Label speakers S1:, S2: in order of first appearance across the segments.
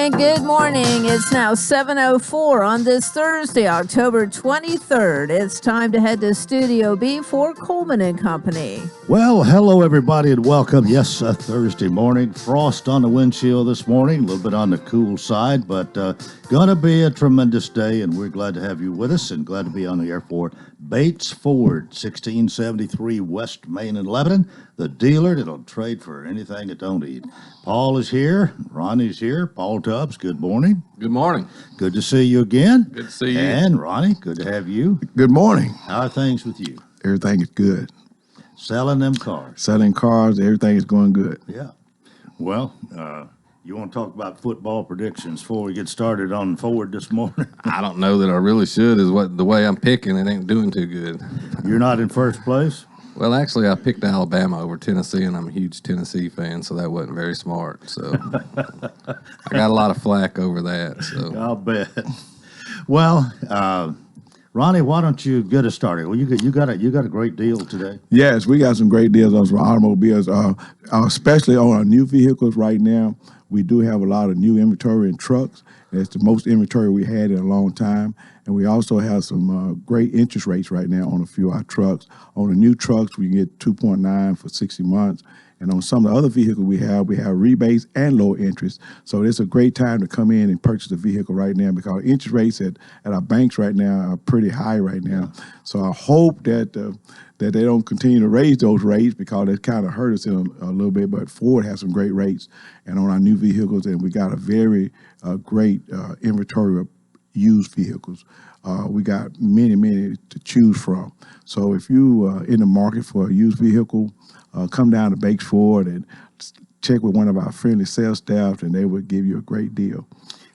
S1: And good morning. It's now 7:04 on this Thursday, October 23rd. It's time to head to Studio B for Coleman and Company.
S2: Well, hello, everybody, and welcome. Yes, a Thursday morning. Frost on the windshield this morning, a little bit on the cool side, but going to be a tremendous day, and we're glad to have you with us and glad to be on the air for Bates Ford, 1673 West Main in Lebanon, the dealer that'll trade for anything it don't eat. Paul is here. Ronnie's here. Paul Tubbs, good morning.
S3: Good morning.
S2: Good to see you again.
S3: Good to see you.
S2: And Ronnie, good to have you.
S4: Good morning.
S2: How are things with you?
S4: Everything is good.
S2: Selling them cars.
S4: Selling cars, everything is going good.
S2: Yeah. Well, you want to talk about football predictions before we get started on Ford this morning?
S3: I don't know that I really should. The way I'm picking, it ain't doing too good.
S2: You're not in first place?
S3: Well, actually, I picked Alabama over Tennessee, and I'm a huge Tennessee fan, so that wasn't very smart. So I got a lot of flack over that. So
S2: I'll bet. Well, Ronnie, why don't you get us started? Well, you got a great deal today.
S4: Yes, we got some great deals on some automobiles, especially on our new vehicles right now. We do have a lot of new inventory in trucks. It's the most inventory we had in a long time. And we also have some great interest rates right now on a few of our trucks. On the new trucks, we get 2.9 for 60 months. And on some of the other vehicles we have rebates and low interest. So it's a great time to come in and purchase a vehicle right now because interest rates at our banks right now are pretty high right now. So I hope that that they don't continue to raise those rates because it kind of hurt us in a little bit. But Ford has some great rates and on our new vehicles, and we got a very great inventory of used vehicles. We got many to choose from. So if you are in the market for a used vehicle, come down to Bates Ford and check with one of our friendly sales staff, and they will give you a great deal.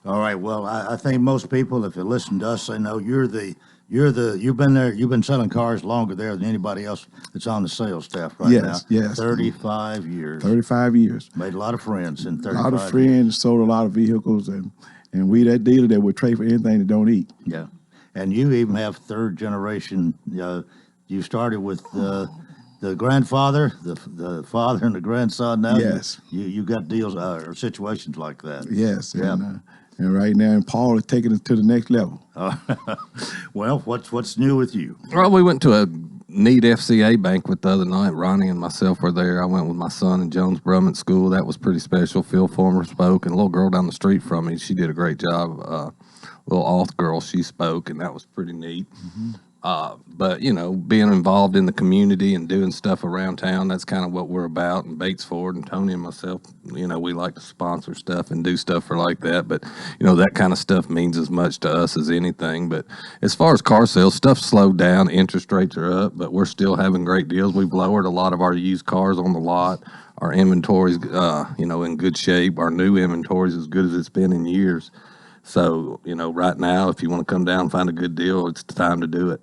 S2: All right. Well, I think most people, if you listen to us, they know you've been there. You've been selling cars longer there than anybody else that's on the sales staff right now.
S4: Yes.
S2: 35 years.
S4: 35 years.
S2: Made a lot of friends in 35 years.
S4: A lot of friends, sold a lot of vehicles, and we that dealer that would trade for anything that don't eat.
S2: Yeah. And you even have third generation. You started with the grandfather, the father, and the grandson. Now,
S4: yes,
S2: you got deals or situations like that.
S4: Yes,
S2: yeah.
S4: And right now, Paul is taking it to the next level.
S2: Well, what's new with you?
S3: Well, we went to a neat FCA banquet the other night. Ronnie and myself were there. I went with my son in Jones Brummett School. That was pretty special. Phil Former spoke, and a little girl down the street from me, she did a great job. Little auth girl, she spoke, and that was pretty neat. Mm-hmm. But, being involved in the community and doing stuff around town, that's kind of what we're about. And Bates Ford and Tony and myself, we like to sponsor stuff and do stuff for like that. But, that kind of stuff means as much to us as anything. But as far as car sales, stuff slowed down. Interest rates are up, but we're still having great deals. We've lowered a lot of our used cars on the lot. Our inventory's, in good shape. Our new inventory's as good as it's been in years. So, right now, if you want to come down and find a good deal, it's the time to do it.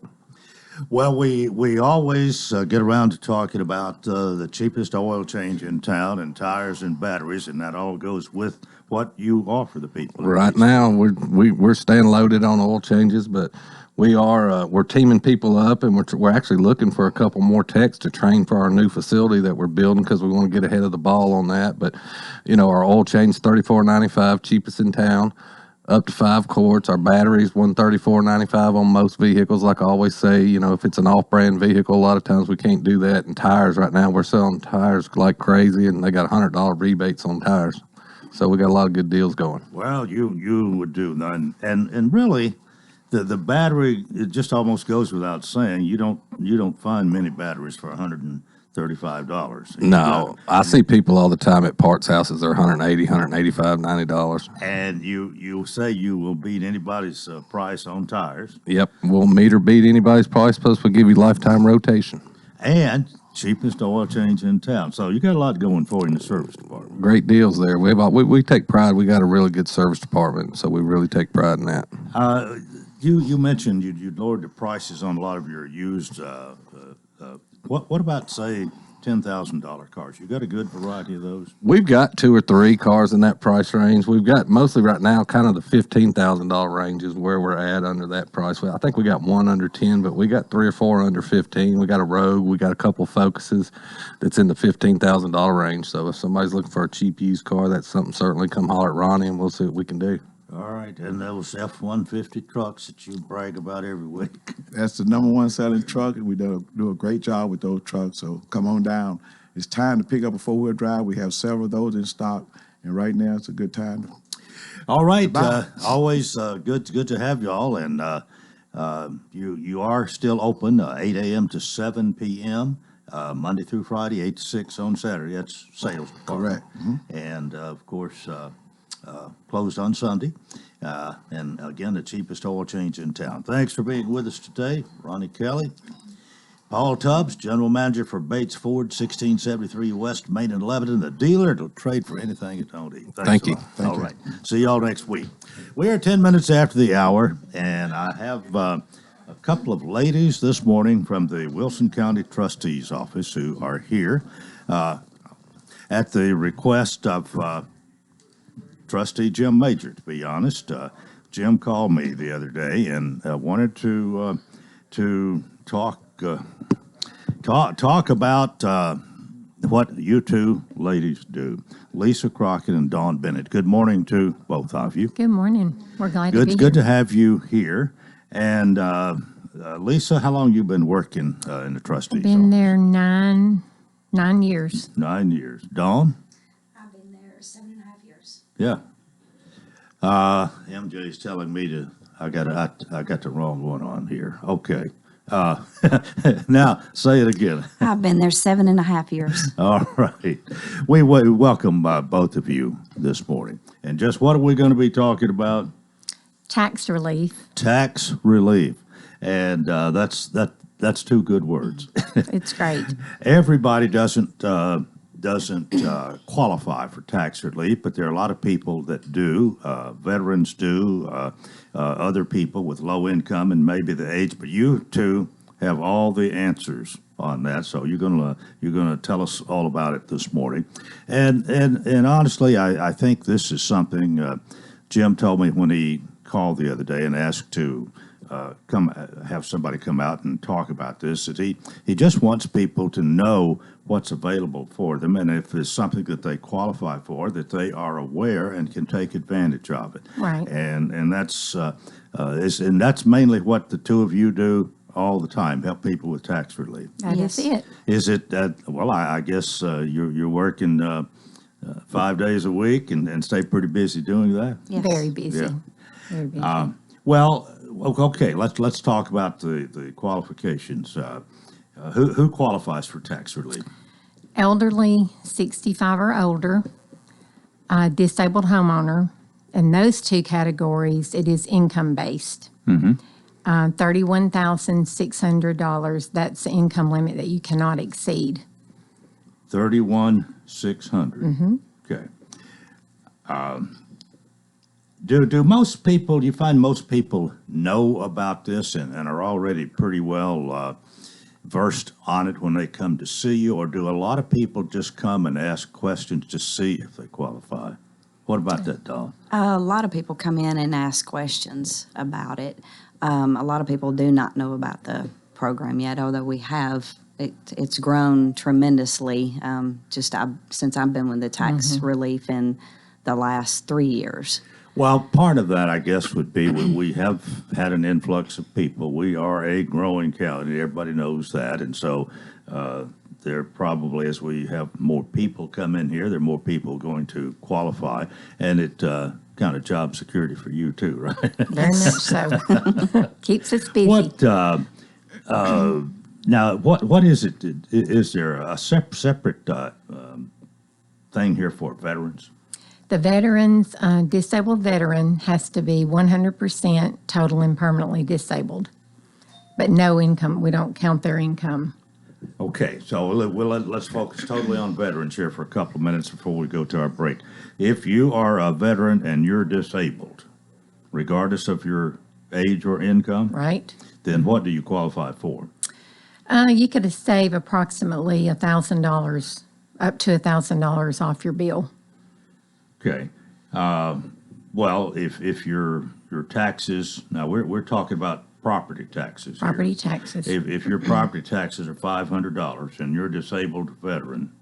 S2: Well, we always get around to talking about the cheapest oil change in town and tires and batteries, and that all goes with what you offer the people.
S3: Right now, we're staying loaded on oil changes, but we're teaming people up, and we're actually looking for a couple more techs to train for our new facility that we're building because we want to get ahead of the ball on that. But our oil change is $34.95, cheapest in town. Up to 5 quarts. Our batteries $134.95 on most vehicles. Like I always say, if it's an off-brand vehicle, a lot of times we can't do that. And tires right now, we're selling tires like crazy, and they got $100 rebates on tires. So we got a lot of good deals going.
S2: Well, you would do none, and really, the battery, it just almost goes without saying. You don't find many batteries for $135.
S3: No, I see people all the time at parts houses. They're $180, $185, $90.
S2: And you say you will beat anybody's price on tires.
S3: Yep, we'll meet or beat anybody's price, plus we'll give you lifetime rotation.
S2: And cheapest oil change in town. So you got a lot going for you in the service department.
S3: Great deals there. We take pride. We got a really good service department, so we really take pride in that.
S2: You mentioned you lowered the prices on a lot of your used. What about, say, $10,000 cars. You got a good variety of those?
S3: We've got 2 or 3 cars in that price range. We've got mostly right now kind of the $15,000 range is where we're at under that price. I think we got one under 10, but we got 3 or 4 under 15. We got a Rogue. We got a couple Focuses that's in the $15,000 range. So if somebody's looking for a cheap used car, that's something certainly come holler at Ronnie and we'll see what we can do.
S2: All right, and those F-150 trucks that you brag about every week.
S4: That's the number one selling truck, and we do a great job with those trucks. So come on down. It's time to pick up a 4-wheel drive. We have several of those in stock, and right now it's a good time.
S2: All right, always good to have y'all, and you are still open 8 a.m. to 7 p.m. Monday through Friday, 8 to 6 on Saturday. That's sales department.
S4: Correct. Mm-hmm.
S2: And of course, closed on Sunday. And again, the cheapest oil change in town. Thanks for being with us today, Ronnie Kelly. Paul Tubbs, General Manager for Bates Ford, 1673 West Main and Lebanon, the dealer to trade for anything you don't eat. Thanks
S3: Thank you.
S2: All right. See y'all next week. We are 10 minutes after the hour, and I have a couple of ladies this morning from the Wilson County Trustee's Office who are here at the request of Trustee Jim Major, to be honest. Jim called me the other day and wanted to talk about what you two ladies do. Lisa Crockett and Dawn Bennett. Good morning to both of you.
S5: Good morning. We're glad to be here.
S2: Good to have you here. And Lisa, how long you been working in the trustees?
S5: Been
S2: office?
S5: there nine years.
S2: 9 years. Dawn?
S6: I've been there 7.5 years.
S2: Yeah. MJ's telling me I got the wrong one on here. Okay. Now say it again.
S6: I've been there 7.5 years.
S2: All right. We welcome both of you this morning. And just what are we going to be talking about?
S5: Tax relief.
S2: Tax relief. And that's 2 good words.
S5: It's great.
S2: Everybody doesn't qualify for tax relief, but there are a lot of people that do. Veterans do, other people with low income and maybe the age. But you two have all the answers on that, so you're gonna tell us all about it this morning. And honestly, I think this is something Jim told me when he called the other day and asked to have somebody come out and talk about this. That he just wants people to know what's available for them, and if it's something that they qualify for, that they are aware and can take advantage of it.
S5: Right.
S2: And that's that's mainly what the two of you do all the time: help people with tax relief.
S5: That
S6: Yes.
S5: is it.
S2: Is it? Well, I guess you're working 5 days a week and stay pretty busy doing that.
S6: Yes.
S5: Very busy.
S2: Yeah.
S5: Very busy.
S2: Well, okay. Let's talk about the qualifications. Who qualifies for tax relief?
S5: Elderly, 65 or older, disabled homeowner. In those 2 categories, it is income based. $31,600. That's the income limit that you cannot exceed.
S2: 31,600. Okay. Do most people? Do you find most people know about this and are already pretty well versed on it when they come to see you, or do a lot of people just come and ask questions to see if they qualify? What about that, Dawn?
S6: A lot of people come in and ask questions about it. A lot of people do not know about the program yet, although we have. It's grown tremendously since I've been with the tax relief in the last 3 years.
S2: Well, part of that, I guess, would be we have had an influx of people. We are a growing county. Everybody knows that. And so there probably, as we have more people come in here, there are more people going to qualify. And it kind of job security for you too, right?
S5: Very much so. Keeps us busy.
S2: Now, what is it? Is there a separate thing here for veterans?
S5: The veterans, disabled veteran has to be 100% total and permanently disabled, but no income. We don't count their income.
S2: Okay, so let's focus totally on veterans here for a couple of minutes before we go to our break. If you are a veteran and you're disabled, regardless of your age or income,
S5: Right.
S2: then what do you qualify for?
S5: You could save approximately $1,000, up to $1,000 off your bill.
S2: Okay. Well, if your taxes, now we're talking about property taxes here.
S5: Property taxes.
S2: If your property taxes are $500 and you're a disabled veteran,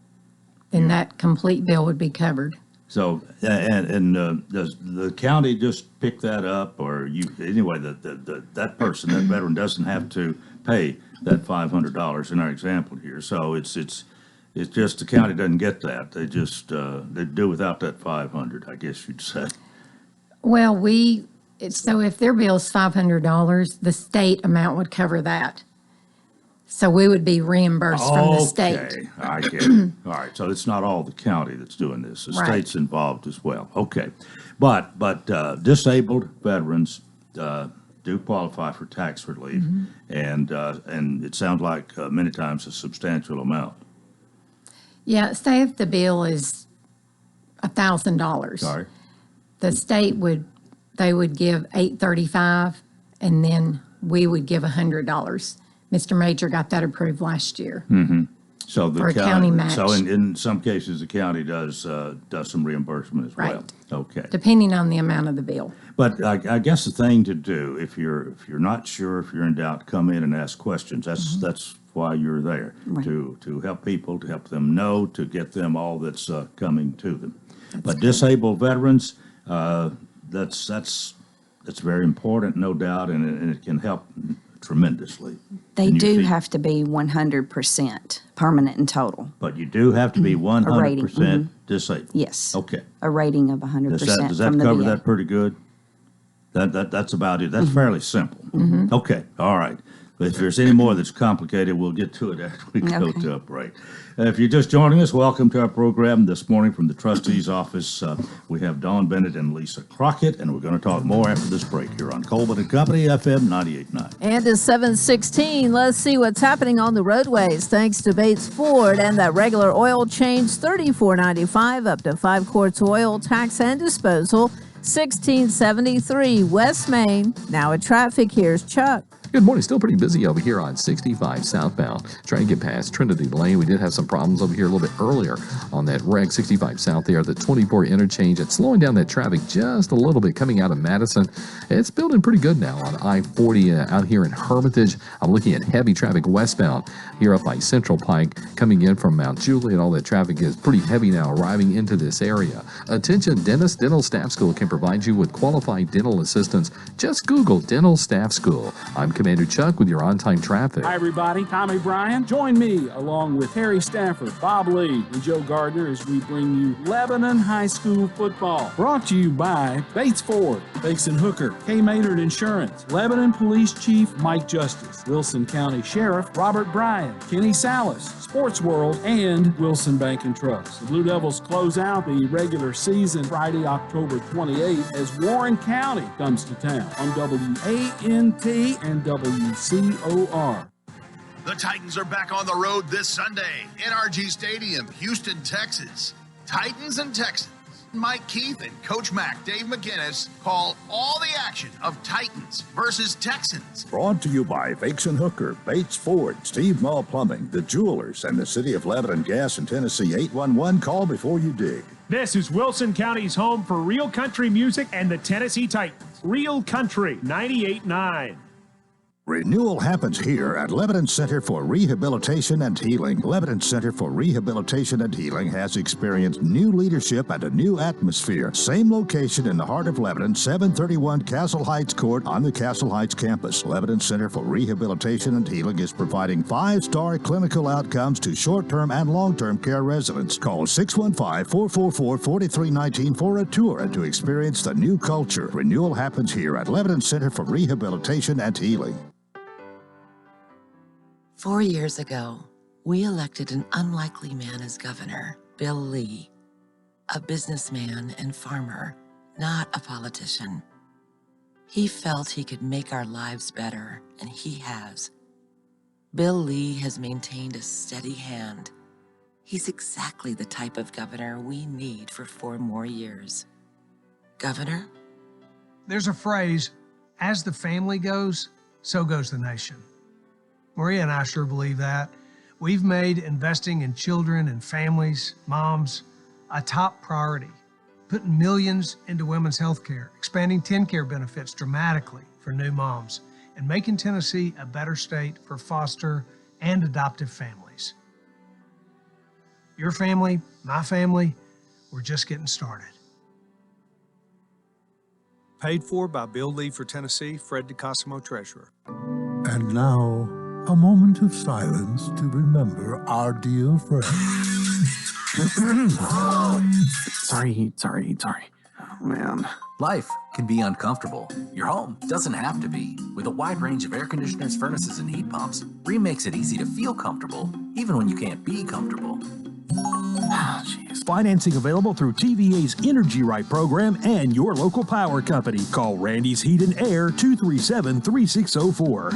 S5: Then that complete bill would be covered.
S2: so does the county just pick that up, or anyway, that person, that veteran, doesn't have to pay that $500 in our example here. So it's just the county doesn't get that. They just they do without that 500, I guess you'd say.
S5: Well, so if their bill's $500, the state amount would cover that. So we would be reimbursed from the state.
S2: Okay, I get it. All right, so it's not all the county that's doing this. The
S5: Right.
S2: state's involved as well. Okay, but disabled veterans do qualify for tax relief, and it sounds like many times a substantial amount.
S5: Yeah, say if the bill is $1,000.
S2: Sorry.
S5: The state would give $835, and then we would give $100. Mr. Major got that approved last year.
S2: So the
S5: For a county match.
S2: So in some cases, the county does some reimbursement as well.
S5: Right.
S2: Okay.
S5: Depending on the amount of the bill.
S2: But I guess the thing to do, if you're not sure, if you're in doubt, come in and ask questions. That's why you're there,
S6: Right.
S2: to help people, to help them know, to get them all that's coming to them. But disabled veterans, that's very important, no doubt, and it can help tremendously.
S6: They
S2: in your
S6: do
S2: feet.
S6: have to be 100% permanent and total.
S2: But you do have to be 100%
S6: rating,
S2: disabled.
S6: Yes.
S2: Okay.
S6: A rating of 100%
S2: Does that
S6: from the
S2: cover
S6: VA.
S2: that pretty good? That's about it. That's fairly simple. Okay, all right. But if there's any more that's complicated, we'll get to it after we go
S6: Okay.
S2: to a break. If you're just joining us, welcome to our program this morning from the trustee's office. We have Dawn Bennett and Lisa Crockett, and we're going to talk more after this break here on Coleman and Company, FM 98.9.
S1: And it's 7:16. Let's see what's happening on the roadways. Thanks to Bates Ford and that regular oil change, $34.95 up to 5 quarts oil, tax and disposal, $16.73. West Main. Now at traffic, here's Chuck.
S7: Good morning. Still pretty busy over here on 65 southbound. Trying to get past Trinity Lane. We did have some problems over here a little bit earlier on that reg 65 south there, the 24 interchange. It's slowing down that traffic just a little bit coming out of Madison. It's building pretty good now on I-40 out here in Hermitage. I'm looking at heavy traffic westbound here up by Central Pike coming in from Mount Juliet. All that traffic is pretty heavy now arriving into this area. Attention, dentist dental staff school can provide you with qualified dental assistance. Just Google dental staff school. I'm Commander Chuck with your on-time traffic.
S8: Hi, everybody. Tommy Bryan. Join me along with Harry Stafford, Bob Lee, and Joe Gardner as we bring you Lebanon High School football. Brought to you by Bates Ford, Bakes and Hooker, K. Maynard Insurance, Lebanon Police Chief Mike Justice, Wilson County Sheriff Robert Bryan, Kenny Salas, Sports World, and Wilson Bank and Trust. The Blue Devils close out the regular season Friday, October 28th as Warren County comes to town on WANT and WCOR.
S9: The Titans are back on the road this Sunday, NRG Stadium, Houston, Texas. Titans and Texans. Mike Keith and Coach Mac, Dave McGinnis, call all the action of Titans versus Texans.
S10: Brought to you by Bakes and Hooker, Bates Ford, Steve Mall Plumbing, The Jewelers, and the City of Lebanon Gas in Tennessee. 811, call before you dig.
S11: This is Wilson County's home for real country music and the Tennessee Titans. Real Country 98.9.
S10: Renewal happens here at Lebanon Center for Rehabilitation and Healing. Lebanon Center for Rehabilitation and Healing has experienced new leadership and a new atmosphere. Same location in the heart of Lebanon, 731 Castle Heights Court on the Castle Heights campus. Lebanon Center for Rehabilitation and Healing is providing 5-star clinical outcomes to short-term and long-term care residents. Call 615-444-4319 for a tour and to experience the new culture. Renewal happens here at Lebanon Center for Rehabilitation and Healing.
S12: 4 years ago, we elected an unlikely man as governor, Bill Lee, a businessman and farmer, not a politician. He felt he could make our lives better, and he has. Bill Lee has maintained a steady hand. He's exactly the type of governor we need for 4 more years. Governor?
S13: There's a phrase, as the family goes, so goes the nation. Maria and I sure believe that. We've made investing in children and families, moms, a top priority, putting millions into women's health care, expanding TennCare benefits dramatically for new moms, and making Tennessee a better state for foster and adoptive families. Your family, my family, we're just getting started.
S14: Paid for by Bill Lee for Tennessee, Fred DeCosimo, Treasurer.
S15: And now, a moment of silence to remember our dear friend.
S16: Sorry. Oh, man.
S17: Life can be uncomfortable. Your home doesn't have to be. With a wide range of air conditioners, furnaces, and heat pumps, Rheem makes it easy to feel comfortable, even when you can't be comfortable.
S11: Financing available through TVA's Energy Right program and your local power company. Call Randy's Heat and Air 237-3604.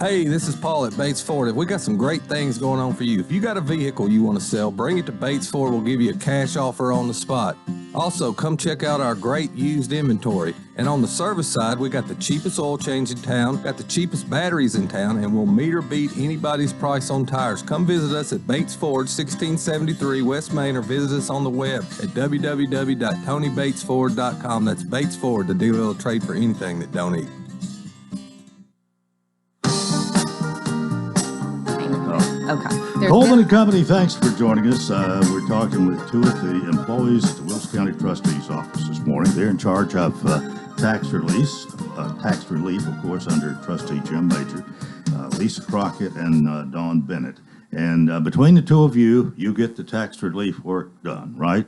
S3: Hey, this is Paul at Bates Ford. We got some great things going on for you. If you got a vehicle you want to sell, bring it to Bates Ford. We'll give you a cash offer on the spot. Also, come check out our great used inventory. And on the service side, we got the cheapest oil change in town, got the cheapest batteries in town, and we'll meet or beat anybody's price on tires. Come visit us at Bates Ford, 1673 West Main, or visit us on the web at www.tonybatesford.com. That's Bates Ford, the dealer will trade for anything that don't eat.
S6: Okay.
S2: Coleman and Company, thanks for joining us. We're talking with two of the employees at the Wilkes County Trustee's office this morning. They're in charge of tax relief, of course, under Trustee Jim Major, Lisa Crockett, and Dawn Bennett. And between the two of you, you get the tax relief work done, right?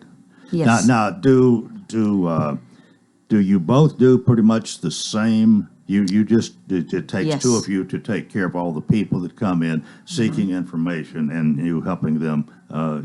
S6: Yes.
S2: Now, do you both do pretty much the same? You just, it takes
S6: Yes.
S2: two of you to take care of all the people that come in seeking information and you helping them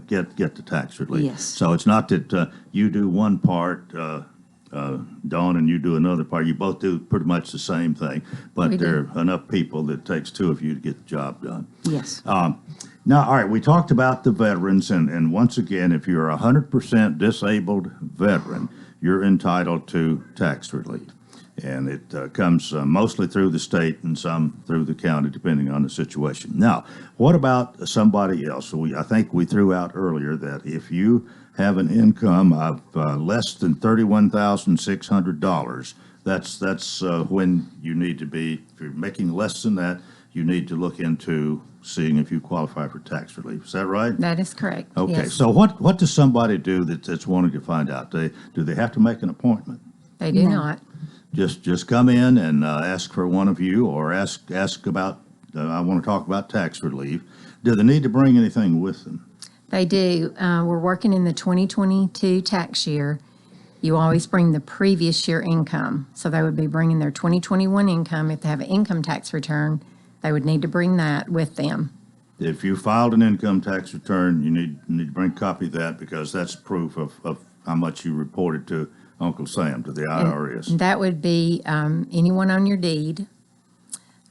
S2: get the tax relief.
S6: Yes.
S2: So it's not that you do one part, Dawn, and you do another part. You both do pretty much the same thing, but
S5: We do.
S2: there are enough people that it takes two of you to get the job done.
S6: Yes.
S2: Now, all right, we talked about the veterans, and once again, if you're a 100% disabled veteran, you're entitled to tax relief. And it comes mostly through the state and some through the county, depending on the situation. Now, what about somebody else? I think we threw out earlier that if you have an income of less than $31,600, that's when you need to be, if you're making less than that, you need to look into seeing if you qualify for tax relief. Is that right?
S5: That is correct.
S2: Okay,
S5: Yes.
S2: so what does somebody do that's wanting to find out? Do they have to make an appointment?
S5: They do not.
S2: Just come in and ask for one of you, or ask about, I want to talk about tax relief. Do they need to bring anything with them?
S5: They do. We're working in the 2022 tax year. You always bring the previous year income. So they would be bringing their 2021 income. If they have an income tax return, they would need to bring that with them.
S2: If you filed an income tax return, you need to bring a copy of that, because that's proof of how much you reported to Uncle Sam, to the IRS.
S5: And that would be anyone on your deed.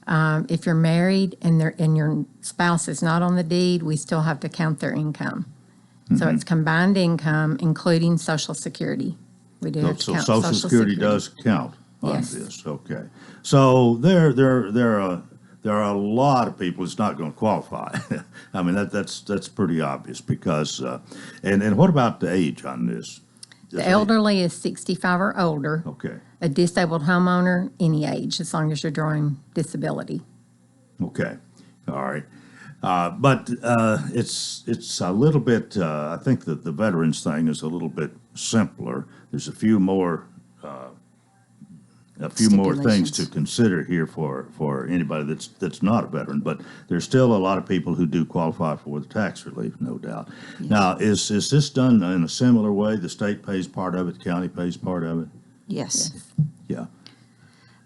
S5: If you're married and your spouse is not on the deed, we still have to count their income. So it's combined income, including Social Security. We do have to
S2: So
S5: count
S2: Social Security does count on
S5: Yes.
S2: this. Okay. So there are a lot of people that's not going to qualify. I mean, that's pretty obvious, because and what about the age on this?
S5: The elderly is 65 or older.
S2: Okay.
S5: A disabled homeowner, any age, as long as you're drawing disability.
S2: Okay, all right. But it's a little bit, I think that the veterans thing is a little bit simpler. There's a few more things to consider here for anybody that's not a veteran, but there's still a lot of people who do qualify for the tax relief, no doubt.
S6: Yes.
S2: Now, is this done in a similar way? The state pays part of it, the county pays part of it?
S6: Yes.
S2: Yeah.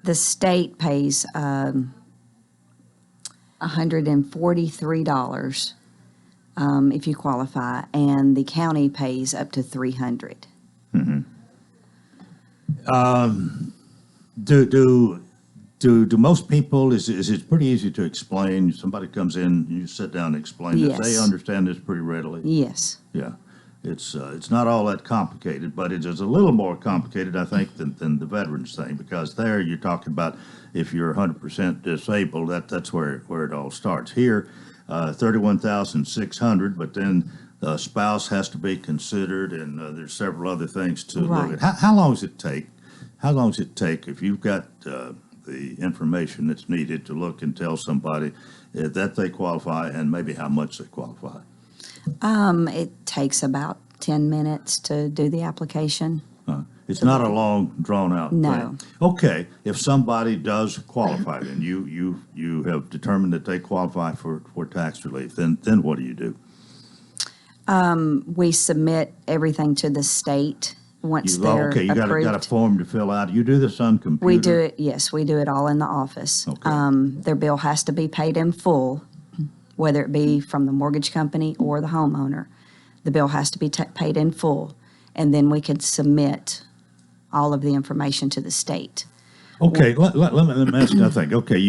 S6: The state pays $143 if you qualify, and the county pays up to $300.
S2: Do most people, is it pretty easy to explain? Somebody comes in, you sit down and explain it.
S6: Yes.
S2: They understand this pretty readily?
S6: Yes.
S2: Yeah. it's not all that complicated, but it is a little more complicated, I think, than the veterans thing, because there you're talking about if you're 100% disabled, that's where it all starts. Here, 31,600, but then the spouse has to be considered, and there's several other things to look at. How long does it take? How long does it take if you've got the information that's needed to look and tell somebody that they qualify and maybe how much they qualify?
S6: It takes about 10 minutes to do the application.
S2: It's not a long, drawn-out
S6: No.
S2: thing. Okay, if somebody does qualify, then you have determined that they qualify for tax relief, then what do you do?
S6: We submit everything to the state once they're
S2: Okay, you
S6: approved.
S2: got a form to fill out. You do this on computer?
S6: We do it, yes, we do it all in the office. Their bill has to be paid in full, whether it be from the mortgage company or the homeowner. The bill has to be paid in full, and then we can submit all of the information to the state.
S2: Okay, let me ask another thing. Okay,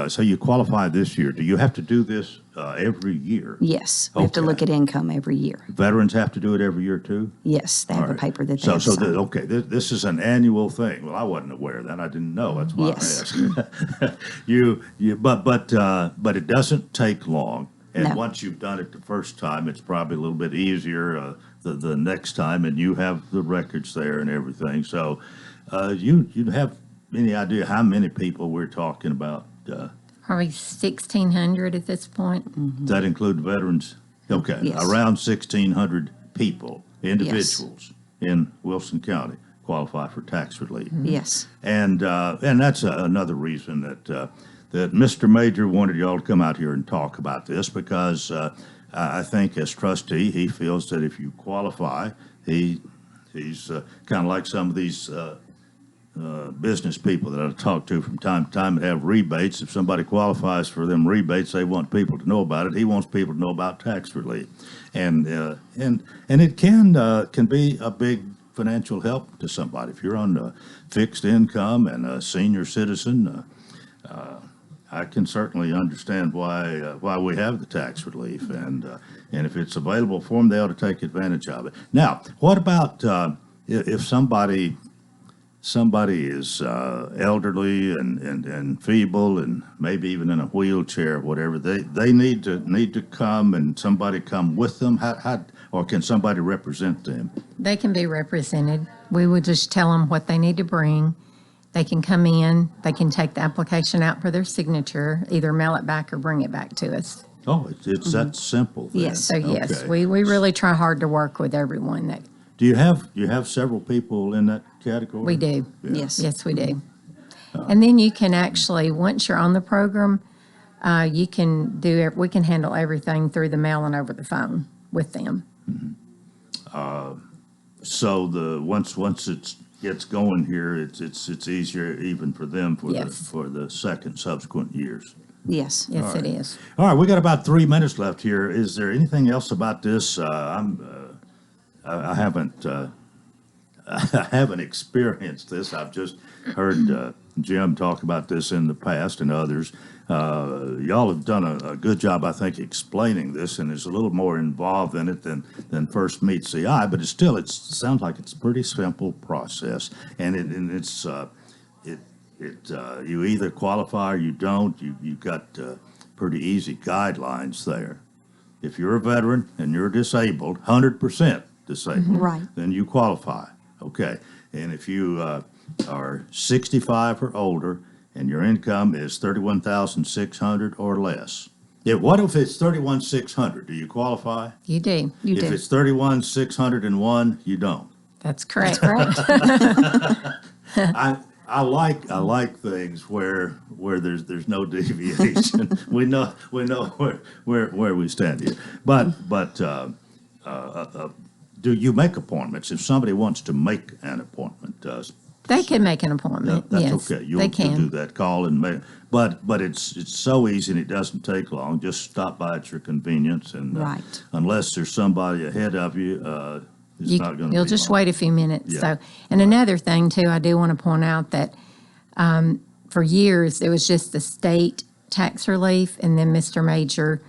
S2: so you qualify this year. Do you have to do this every year?
S6: Yes, we have to look at income every year.
S2: Veterans have to do it every year too?
S6: Yes, they have a paper that they
S2: So,
S6: have to sign.
S2: okay, this is an annual thing. Well, I wasn't aware of that. I didn't know. That's why
S6: Yes.
S2: I asked. But it doesn't take long. And
S6: No.
S2: once you've done it the first time, it's probably a little bit easier the next time, and you have the records there and everything. So, you have any idea how many people we're talking about?
S5: Probably 1,600 at this point.
S2: Does that include veterans? Okay,
S5: Yes.
S2: around 1,600 people, individuals in Wilson County qualify for tax relief.
S6: Yes.
S2: And that's another reason that Mr. Major wanted y'all to come out here and talk about this, because I think as trustee, he feels that if you qualify, he's kind of like some of these business people that I talk to from time to time that have rebates. If somebody qualifies for them rebates, they want people to know about it. He wants people to know about tax relief, and it can be a big financial help to somebody if you're on fixed income and a senior citizen. I can certainly understand why we have the tax relief, and if it's available for them, they ought to take advantage of it. Now, what about if somebody is elderly and feeble and maybe even in a wheelchair or whatever, they need to come, and somebody come with them? How or can somebody represent them?
S5: They can be represented. We would just tell them what they need to bring. They can come in, they can take the application out for their signature, either mail it back or bring it back to us.
S2: Oh, it's that simple then.
S5: Yes, so yes,
S2: Okay.
S5: we really try hard to work with everyone that
S2: Do you have several people in that category?
S5: we do.
S2: Yeah.
S5: Yes, we do. And then you can actually, once you're on the program, we can handle everything through the mail and over the phone with them.
S2: So once it gets going here, it's easier even for them for the second subsequent years.
S6: Yes.
S5: Yes,
S2: All right.
S5: it is.
S2: All right, we got about 3 minutes left here. Is there anything else about this? I haven't I haven't experienced this. I've just heard Jim talk about this in the past and others. Y'all have done a good job, I think, explaining this, and is a little more involved in it than first meets the eye. But it sounds like it's a pretty simple process, and it's you either qualify or you don't. You've got pretty easy guidelines there. If you're a veteran and you're disabled, 100% disabled,
S6: Right.
S2: then you qualify. Okay, and if you are 65 or older and your income is 31,600 or less. Yeah, what if it's 31,600? Do you qualify?
S5: You do. You
S2: If
S5: do.
S2: it's 31,601, you don't.
S5: That's correct.
S2: I like things where there's no deviation. we know where we stand here. But do you make appointments if somebody wants to make an appointment?
S5: They can make an appointment.
S2: That's
S5: yes,
S2: okay.
S5: they can.
S2: You'll do that. Call and make. But it's so easy and it doesn't take long. Just stop by at your convenience, and
S6: Right.
S2: Unless there's somebody ahead of you, it's not going to.
S5: You'll just wait a few minutes.
S2: Yeah.
S5: So, and another thing too, I do want to point out that for years it was just the state tax relief, and then Mr. Major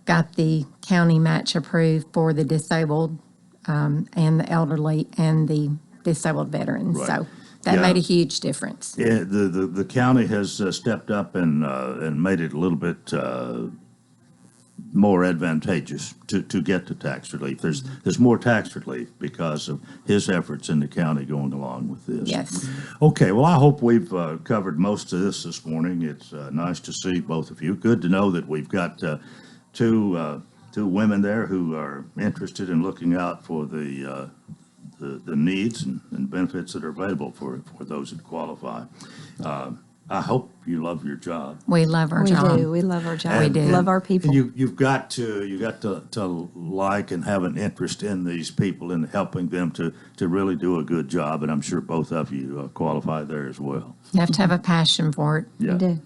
S5: got the county match approved for the disabled and the elderly and the disabled veterans.
S2: Right.
S5: So that made a huge difference.
S2: Yeah, the county has stepped up and made it a little bit more advantageous to get to tax relief. There's more tax relief because of his efforts in the county going along with this.
S5: Yes.
S2: Okay, well, I hope we've covered most of this morning. It's nice to see both of you. Good to know that we've got two women there who are interested in looking out for the needs and benefits that are available for those that qualify. I hope you love your job.
S5: We love our job.
S6: We do. We love our job.
S5: We do.
S6: Love our people.
S2: You've got to like and have an interest in these people and helping them to really do a good job. And I'm sure both of you qualify there as well.
S5: You have to have a passion for it.
S2: Yeah.
S6: We do.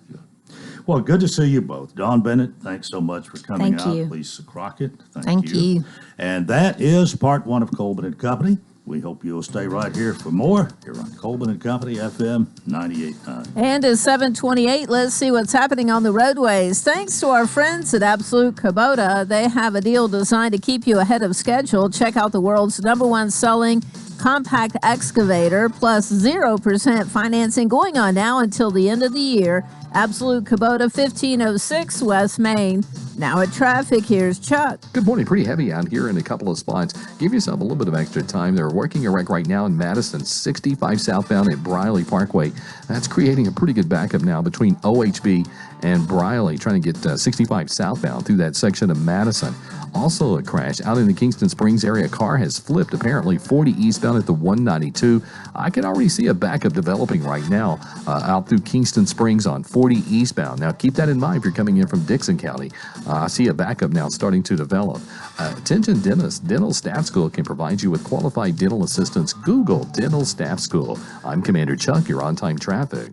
S2: Well, good to see you both. Dawn Bennett, thanks so much for coming
S6: Thank
S2: out.
S6: you.
S2: Lisa Crockett,
S5: Thank you.
S2: And that is part one of Coleman and Company. We hope you'll stay right here for more here on Coleman and Company, FM 98.9.
S1: And at 7:28, let's see what's happening on the roadways. Thanks to our friends at Absolute Kubota, they have a deal designed to keep you ahead of schedule. Check out the world's #1 selling compact excavator plus 0% financing going on now until the end of the year. Absolute Kubota, 1506 West Main. Now at traffic, here's Chuck.
S7: Good morning. Pretty heavy out here in a couple of spots. Give yourself a little bit of extra time. They're working a wreck right now in Madison, 65 southbound at Briley Parkway. That's creating a pretty good backup now between OHB and Briley, trying to get 65 southbound through that section of Madison. Also a crash out in the Kingston Springs area. A car has flipped, apparently 40 eastbound at the 192. I can already see a backup developing right now out through Kingston Springs on 40 eastbound. Now, keep that in mind if you're coming in from Dixon County. I see a backup now starting to develop. Attention dentists, Dental Staff School can provide you with qualified dental assistance. Google Dental Staff School. I'm Commander Chuck, you're on time traffic.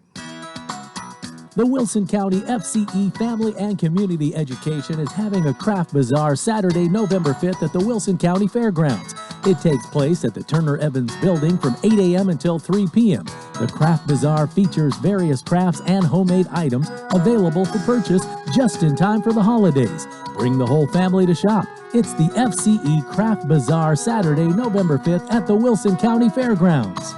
S18: The Wilson County FCE Family and Community Education is having a craft bazaar Saturday, November 5th at the Wilson County Fairgrounds. It takes place at the Turner Evans Building from 8 a.m. until 3 p.m. The craft bazaar features various crafts and homemade items available for purchase just in time for the holidays. Bring the whole family to shop. It's the FCE Craft Bazaar Saturday, November 5th at the Wilson County Fairgrounds.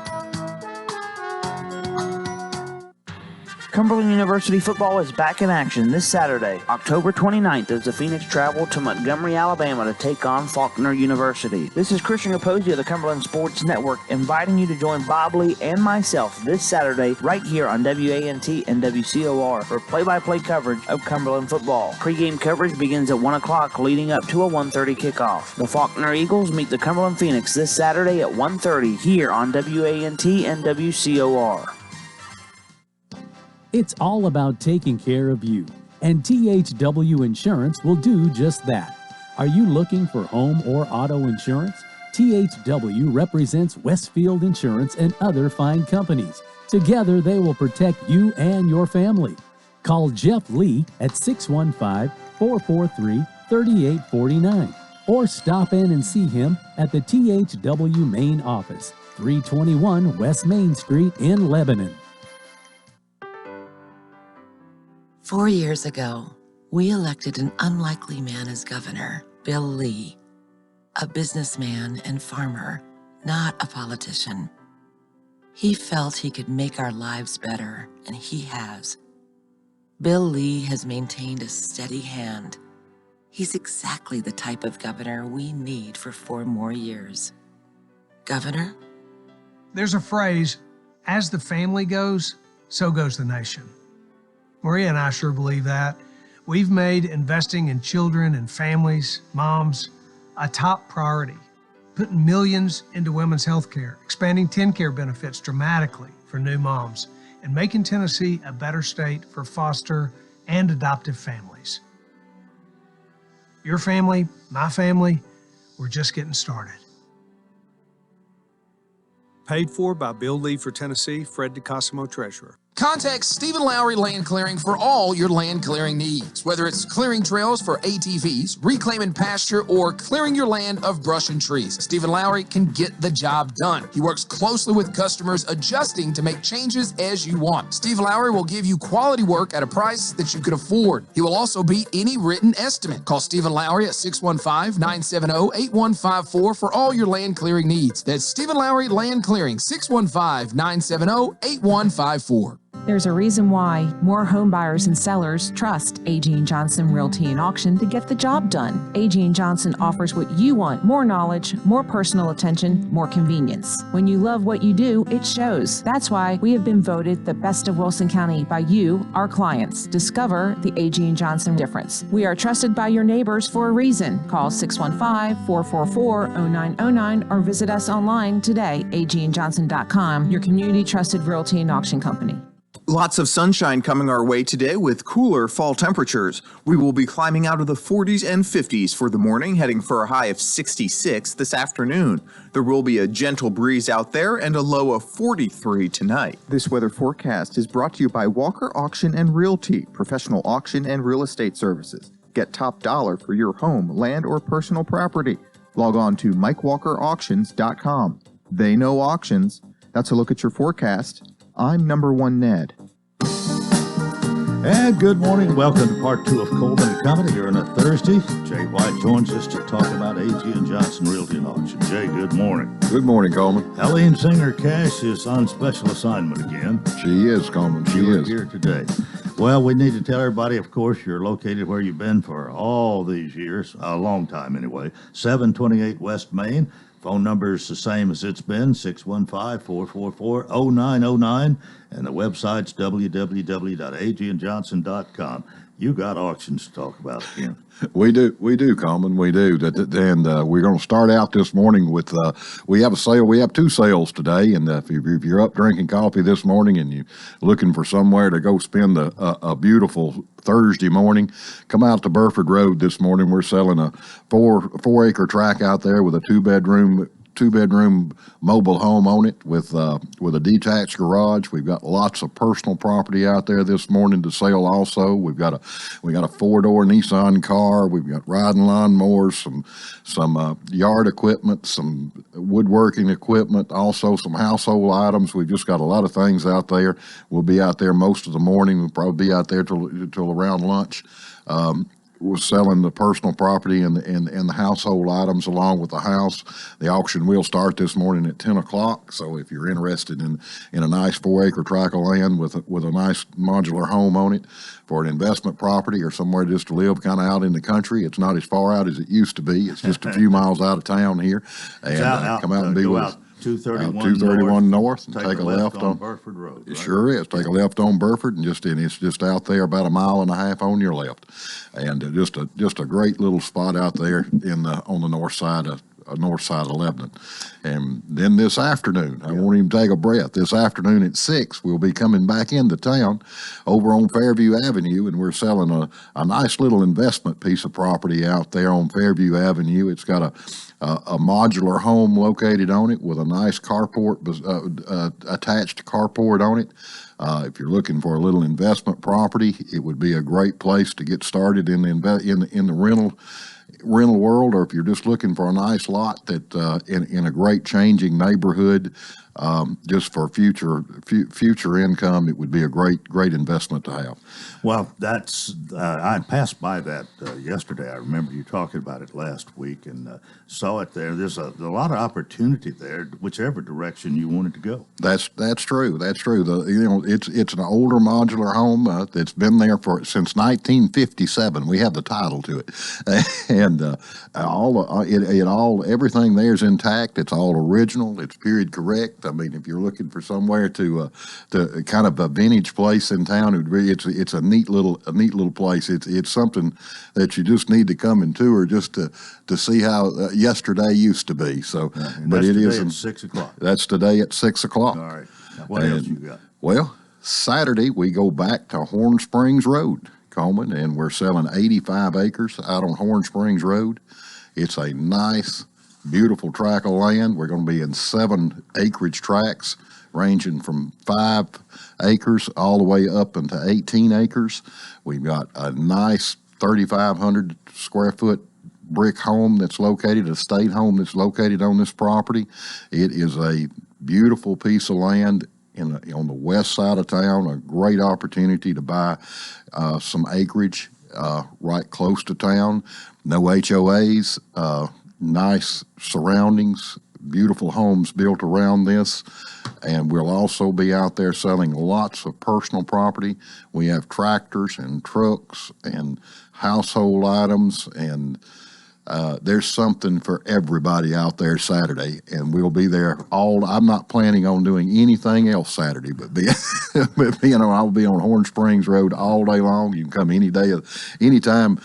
S19: Cumberland University football is back in action this Saturday, October 29th, as the Phoenix travel to Montgomery, Alabama to take on Faulkner University. This is Christian Raposi of the Cumberland Sports Network inviting you to join Bob Lee and myself this Saturday right here on WANT and WCOR for play-by-play coverage of Cumberland football. Pre-game coverage begins at 1 o'clock leading up to a 1:30 kickoff. The Faulkner Eagles meet the Cumberland Phoenix this Saturday at 1:30 here on WANT and WCOR.
S18: It's all about taking care of you, and THW Insurance will do just that. Are you looking for home or auto insurance? THW represents Westfield Insurance and other fine companies. Together, they will protect you and your family. Call Jeff Lee at 615-443-3849 or stop in and see him at the THW main office, 321 West Main Street in Lebanon.
S12: 4 years ago, we elected an unlikely man as governor, Bill Lee, a businessman and farmer, not a politician. He felt he could make our lives better, and he has. Bill Lee has maintained a steady hand. He's exactly the type of governor we need for 4 more years. Governor?
S13: There's a phrase, as the family goes, so goes the nation. Maria and I sure believe that. We've made investing in children and families, moms, a top priority, putting millions into women's health care, expanding TennCare benefits dramatically for new moms, and making Tennessee a better state for foster and adoptive families. Your family, my family, we're just getting started.
S14: Paid for by Bill Lee for Tennessee, Fred DeCosimo, Treasurer.
S20: Contact Stephen Lowry Land Clearing for all your land clearing needs. Whether it's clearing trails for ATVs, reclaiming pasture, or clearing your land of brush and trees, Stephen Lowry can get the job done. He works closely with customers, adjusting to make changes as you want. Steve Lowry will give you quality work at a price that you can afford. He will also beat any written estimate. Call Stephen Lowry at 615-970-8154 for all your land clearing needs. That's Stephen Lowry Land Clearing, 615-970-8154.
S21: There's a reason why more home buyers and sellers trust A.G. & Johnson Realty and Auction to get the job done. A.G. & Johnson offers what you want: more knowledge, more personal attention, more convenience. When you love what you do, it shows. That's why we have been voted the best of Wilson County by you, our clients. Discover the A.G. & Johnson difference. We are trusted by your neighbors for a reason. Call 615-444-0909 or visit us online today, agandjohnson.com, your community trusted realty and auction company.
S22: Lots of sunshine coming our way today with cooler fall temperatures. We will be climbing out of the 40s and 50s for the morning, heading for a high of 66 this afternoon. There will be a gentle breeze out there and a low of 43 tonight.
S23: This weather forecast is brought to you by Walker Auction and Realty, professional auction and real estate services. Get top dollar for your home, land, or personal property. Log on to MikeWalkerAuctions.com. They know auctions. That's a look at your forecast. I'm number one Ned.
S2: And good morning. Welcome to part 2 of Coleman and Company here on a Thursday. Jay White joins us to talk about A.G. & Johnson Realty and Auction. Jay, good morning.
S24: Good morning, Coleman.
S2: Helene Singer Cash is on special assignment again.
S24: She is, Coleman. She is
S2: here today. Well, we need to tell everybody, of course, you're located where you've been for all these years, a long time anyway, 728 West Main. Phone number is the same as it's been, 615-444-0909, and the website's www.agandjohnson.com. You got auctions to talk about again.
S24: We do, Coleman, we do. And we're going to start out this morning with, we have a sale. We have 2 sales today, and if you're up drinking coffee this morning and you're looking for somewhere to go spend a beautiful Thursday morning, come out to Burford Road this morning. We're selling a 4-acre tract out there with a two-bedroom mobile home on it with a detached garage. We've got lots of personal property out there this morning to sell also. We got a 4-door Nissan car. We've got riding lawnmowers, some yard equipment, some woodworking equipment, also some household items. We've just got a lot of things out there. We'll be out there most of the morning. We'll probably be out there till around lunch. We're selling the personal property and the household items along with the house. The auction will start this morning at 10 o'clock. So if you're interested in a nice 4-acre tract of land with a nice modular home on it for an investment property or somewhere just to live kind of out in the country, it's not as far out as it used to be. It's just a few miles out of town here. And come out and be with us. 231 north and take a left on
S2: Burford Road.
S24: It sure is. Take a left on Burford and it's just out there about a mile and a half on your left, and just a great little spot out there on the north side of Lebanon. And then this afternoon, I won't even take a breath. This afternoon at 6, we'll be coming back into town over on Fairview Avenue, and we're selling a nice little investment piece of property out there on Fairview Avenue. It's got a modular home located on it with a nice carport, attached carport on it. If you're looking for a little investment property, it would be a great place to get started in the rental world, or if you're just looking for a nice lot that in a great changing neighborhood, just for future income, it would be a great investment to have.
S2: Well, that's I passed by that yesterday. I remember you talking about it last week and saw it there. There's a lot of opportunity there, whichever direction you wanted to go.
S24: That's true. That's true. It's an older modular home that's been there since 1957. We have the title to it, and everything there is intact. It's all original. It's period correct. I mean, if you're looking for somewhere to kind of a vintage place in town, it's a neat little place. It's something that you just need to come and tour just to see how yesterday used to be. So, but it is
S2: at 6 o'clock.
S24: That's today at 6 o'clock.
S2: All right. Now, what else you got?
S24: Well, Saturday we go back to Horn Springs Road, Coleman, and we're selling 85 acres out on Horn Springs Road. It's a nice, beautiful tract of land. We're going to be in 7 acreage tracts ranging from 5 acres all the way up into 18 acres. We've got a nice 3,500 square foot brick home that's located, a state home that's located on this property. It is a beautiful piece of land on the west side of town, a great opportunity to buy some acreage right close to town. No HOAs, nice surroundings, beautiful homes built around this. And we'll also be out there selling lots of personal property. We have tractors and trucks and household items, and there's something for everybody out there Saturday, and we'll be there I'm not planning on doing anything else Saturday, but I'll be on Horn Springs Road all day long. You can come any time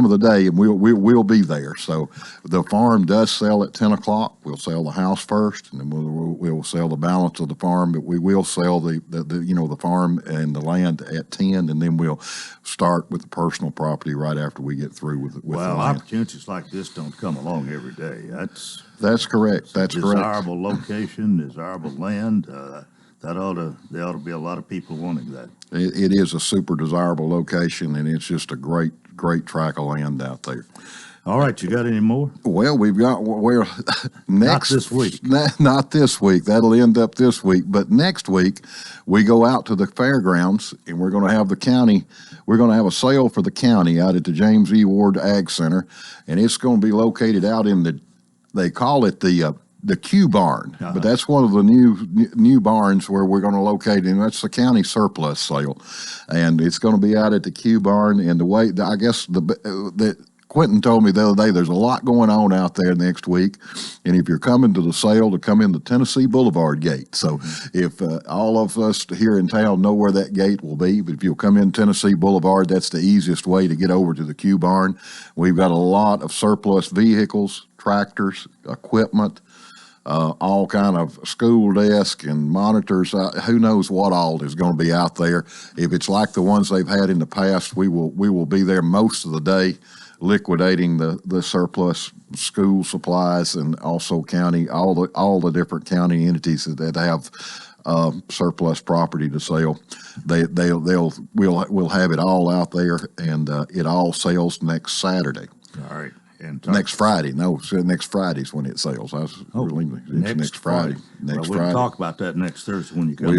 S24: of the day, and we'll be there. So the farm does sell at 10 o'clock. We'll sell the house first, and then we'll sell the balance of the farm, but we will sell the farm and the land at 10, and then we'll start with the personal property right after we get through with the land.
S2: Opportunities like this don't come along every day.
S24: That's correct. That's correct.
S2: Desirable location, desirable land. There ought to be a lot of people wanting that.
S24: It is a super desirable location, and it's just a great tract of land out there.
S2: All right, you got any more?
S24: Well, next
S2: not this week.
S24: Not this week. That'll end up this week. But next week, we go out to the fairgrounds, and we're going to have We're going to have a sale for the county out at the James E. Ward Ag Center, and it's going to be located out in they call it the Q barn, but that's one of the new barns where we're going to locate, and that's the county surplus sale, and it's going to be out at the Q barn. And the Quentin told me the other day, there's a lot going on out there next week. And if you're coming to the sale, to come in the Tennessee Boulevard gate. So if all of us here in town know where that gate will be, but if you'll come in Tennessee Boulevard, that's the easiest way to get over to the Q barn. We've got a lot of surplus vehicles, tractors, equipment, all kind of school desk and monitors. Who knows what all is going to be out there. If it's like the ones they've had in the past, we will be there most of the day, liquidating the surplus school supplies, and also county, all the different county entities that have surplus property to sell. We'll have it all out there, and it all sells next Saturday.
S2: All right. And
S24: next Friday. No, next Friday's when it sells. Next Friday.
S2: We'll talk about that next Thursday when you come back.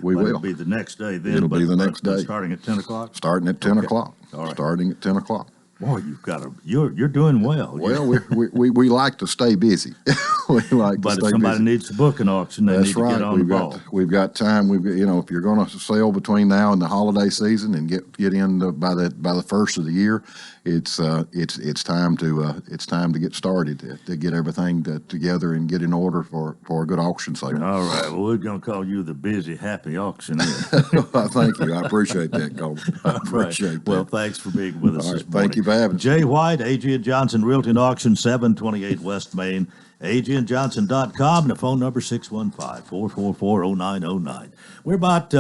S24: We will.
S2: It'll be the next day then.
S24: It'll be the next day.
S2: Starting at 10 o'clock?
S24: Starting at 10 o'clock.
S2: All right.
S24: Starting at 10 o'clock.
S2: Boy, you're doing well.
S24: Well, we like to stay busy.
S2: But if somebody needs to book an auction, they need to get on the ball.
S24: We've got time. If you're going to sell between now and the holiday season and get in by the first of the year, it's time to get started to get everything together and get in order for a good auction sale.
S2: All right. Well, we're going to call you the busy, happy auctioneer.
S24: Thank you. I appreciate that, Coleman. I appreciate that.
S2: Well, thanks for being with us this morning.
S24: Thank you for having us.
S2: Jay White, A.G. & Johnson Realty and Auction, 728 West Main, agandjohnson.com, and the phone number 615-444-0909. We're about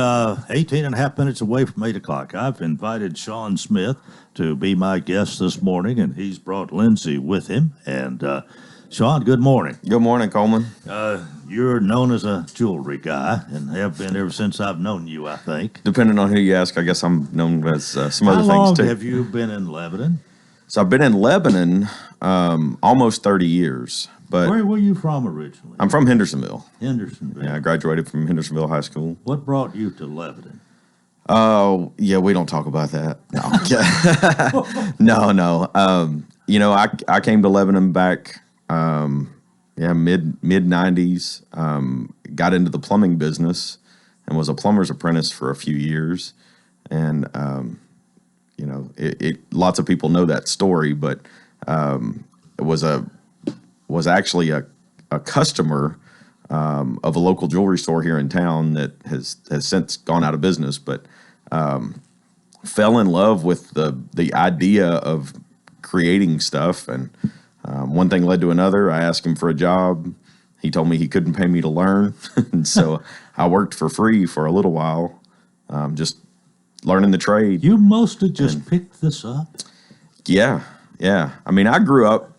S2: 18 and a half minutes away from 8 o'clock. I've invited Sean Smith to be my guest this morning, and he's brought Lindsay with him. And Sean, good morning.
S4: Good morning, Coleman.
S2: You're known as a jewelry guy and have been ever since I've known you, I think.
S4: Depending on who you ask, I guess I'm known as some other
S2: How long
S4: things, too.
S2: have you been in Lebanon?
S4: So I've been in Lebanon almost 30 years. But
S2: where were you from originally?
S4: I'm from Hendersonville.
S2: Hendersonville.
S4: Yeah, I graduated from Hendersonville High School.
S2: What brought you to Lebanon?
S4: Oh, yeah, we don't talk about that. No. No. I came to Lebanon back, mid 90s. Got into the plumbing business and was a plumber's apprentice for a few years. And, lots of people know that story, but it was actually a customer of a local jewelry store here in town that has since gone out of business, but fell in love with the idea of creating stuff. And one thing led to another. I asked him for a job. He told me he couldn't pay me to learn. And so I worked for free for a little while, just learning the trade.
S2: You mostly just picked this up?
S4: Yeah. I mean, I grew up,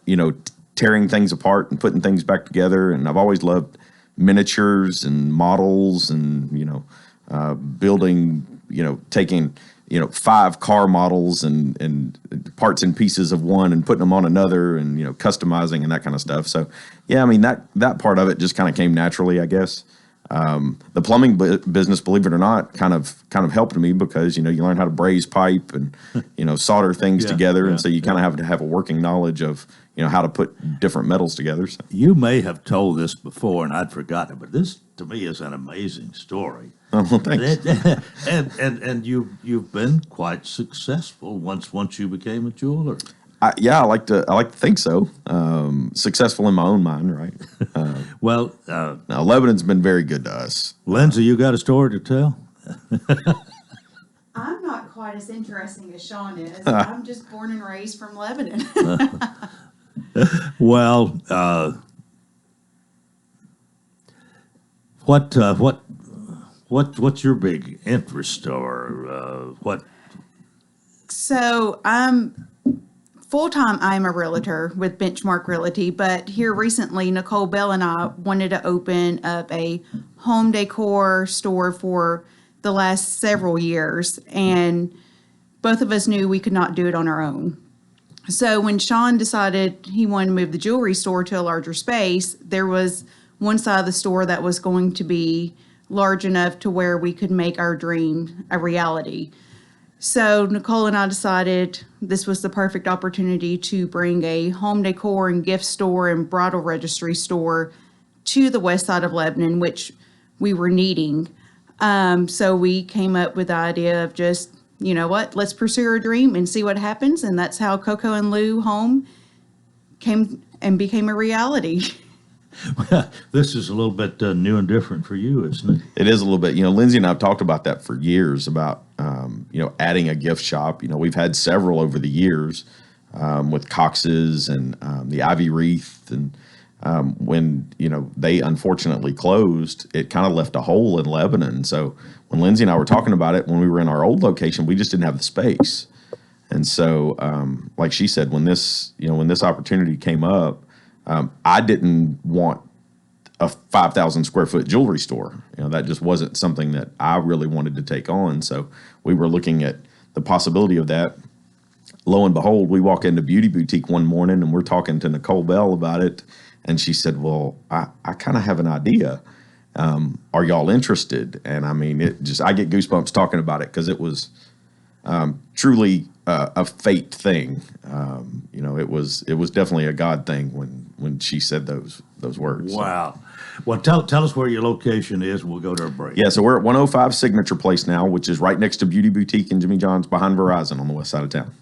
S4: tearing things apart and putting things back together, and I've always loved miniatures and models, and building, taking 5 car models and parts and pieces of one and putting them on another, and customizing and that kind of stuff. So yeah, I mean that part of it just kind of came naturally, I guess. The plumbing business, believe it or not, kind of helped me, because you learn how to braze pipe and solder things together, and so you kind of have to have a working knowledge of how to put different metals together. So.
S2: You may have told this before, and I'd forgotten it, but this to me is an amazing story.
S4: Oh, well, thanks.
S2: And you've been quite successful once you became a jeweler.
S4: I like to think so. Successful in my own mind, right?
S2: Well,
S4: now Lebanon's been very good to us.
S2: Lindsay, you got a story to tell?
S8: I'm not quite as interesting as Sean is. I'm just born and raised from Lebanon.
S2: Well, what's your big interest, or what?
S8: So I'm full-time. I'm a realtor with Benchmark Realty, but here recently, Nicole Bell and I wanted to open up a home decor store for the last several years, and both of us knew we could not do it on our own. So when Sean decided he wanted to move the jewelry store to a larger space, there was one side of the store that was going to be large enough to where we could make our dream a reality. So Nicole and I decided this was the perfect opportunity to bring a home decor and gift store and bridal registry store to the west side of Lebanon, which we were needing. So we came up with the idea of just, you know what, let's pursue our dream and see what happens. And that's how Coco and Lou Home came and became a reality.
S2: Well, this is a little bit new and different for you, isn't it?
S4: It is a little bit. Lindsay and I have talked about that for years, about, adding a gift shop. We've had several over the years with Cox's and the Ivy Wreath. And when, they unfortunately closed, it kind of left a hole in Lebanon. So when Lindsay and I were talking about it, when we were in our old location, we just didn't have the space. And so, like she said, when this opportunity came up, I didn't want a 5,000 square foot jewelry store. That just wasn't something that I really wanted to take on. So we were looking at the possibility of that. Lo and behold, we walk into Beauty Boutique one morning and we're talking to Nicole Bell about it. And she said, well, I kind of have an idea. Are y'all interested? And I mean, I get goosebumps talking about it, because it was truly a fate thing. It was definitely a God thing when she said those words.
S2: Wow. So. Well, tell us where your location is. We'll go to a break.
S4: Yeah, so we're at 105 Signature Place now, which is right next to Beauty Boutique and Jimmy John's, behind Verizon on the west side of town.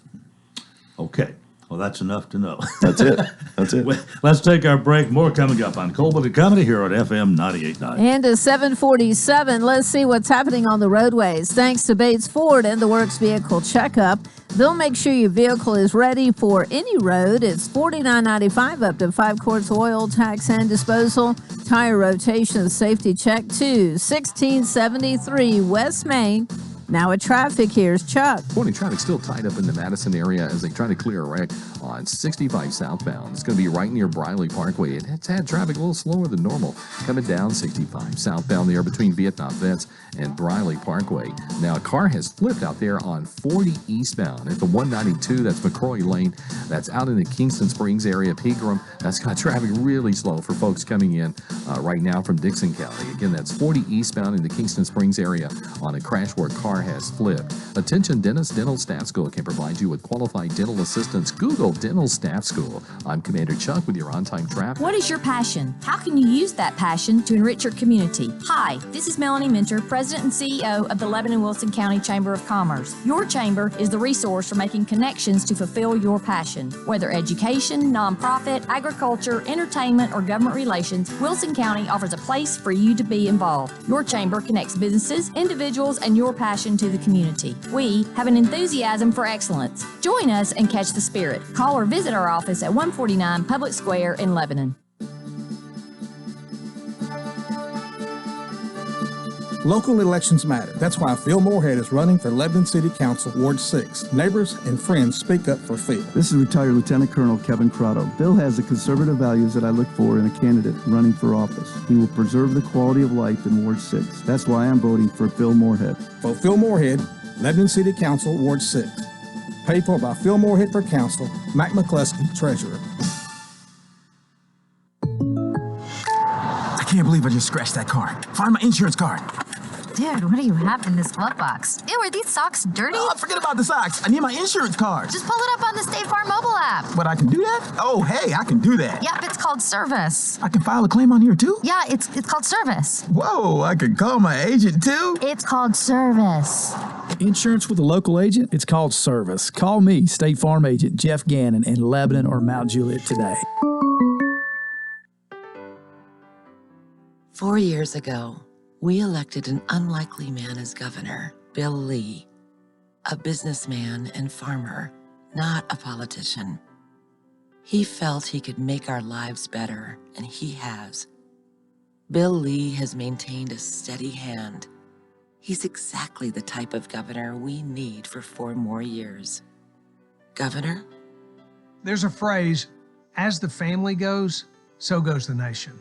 S2: Okay. Well, that's enough to know.
S4: That's it. That's it.
S2: Let's take our break. More coming up on Coleman and Company here on FM 98.9.
S1: And at 7:47, let's see what's happening on the roadways. Thanks to Bates Ford and the Works Vehicle Checkup, they'll make sure your vehicle is ready for any road. It's $49.95 up to 5 quarts oil, tax, and disposal. Tire rotation safety check too. 1673 West Main. Now at traffic, here's Chuck.
S7: Morning traffic still tied up in the Madison area as they try to clear a wreck on 65 southbound. It's going to be right near Briley Parkway. It's had traffic a little slower than normal coming down 65 southbound there between Vietnam Vets and Briley Parkway. Now a car has flipped out there on 40 eastbound at the 192. That's McCrory Lane. That's out in the Kingston Springs area. Pegram. That's got traffic really slow for folks coming in right now from Dixon County. Again, that's 40 eastbound in the Kingston Springs area on a crash where a car has flipped. Attention, Dentist Dental Staff School can provide you with qualified dental assistance. Google Dental Staff School. I'm Commander Chuck with your on-time traffic.
S9: What is your passion? How can you use that passion to enrich your community? Hi, this is Melanie Minter, President and CEO of the Lebanon-Wilson County Chamber of Commerce. Your chamber is the resource for making connections to fulfill your passion. Whether education, nonprofit, agriculture, entertainment, or government relations, Wilson County offers a place for you to be involved. Your chamber connects businesses, individuals, and your passion to the community. We have an enthusiasm for excellence. Join us and catch the spirit. Call or visit our office at 149 Public Square in Lebanon.
S10: Local elections matter. That's why Phil Moorhead is running for Lebanon City Council, Ward 6. Neighbors and friends speak up for Phil.
S15: This is retired Lieutenant Colonel Kevin Crotto. Bill has the conservative values that I look for in a candidate running for office. He will preserve the quality of life in Ward 6. That's why I'm voting for Phil Moorhead.
S10: For Phil Moorhead, Lebanon City Council, Ward 6. Paid for by Phil Moorhead for Council, Mac McCluskey, Treasurer.
S16: I can't believe I just scratched that card. Find my insurance card.
S17: Dude, what do you have in this glove box? Ew, are these socks dirty?
S16: Oh, forget about the socks. I need my insurance card.
S17: Just pull it up on the State Farm mobile app.
S16: But I can do that? Oh, hey, I can do that.
S17: Yep, it's called service.
S16: I can file a claim on here, too?
S17: Yeah, it's called service.
S16: Whoa, I can call my agent, too?
S17: It's called service.
S25: Insurance with a local agent? It's called service. Call me, State Farm agent Jeff Gannon in Lebanon or Mount Juliet today.
S12: 4 years ago, we elected an unlikely man as governor, Bill Lee, a businessman and farmer, not a politician. He felt he could make our lives better, and he has. Bill Lee has maintained a steady hand. He's exactly the type of governor we need for 4 more years. Governor?
S13: There's a phrase, as the family goes, so goes the nation.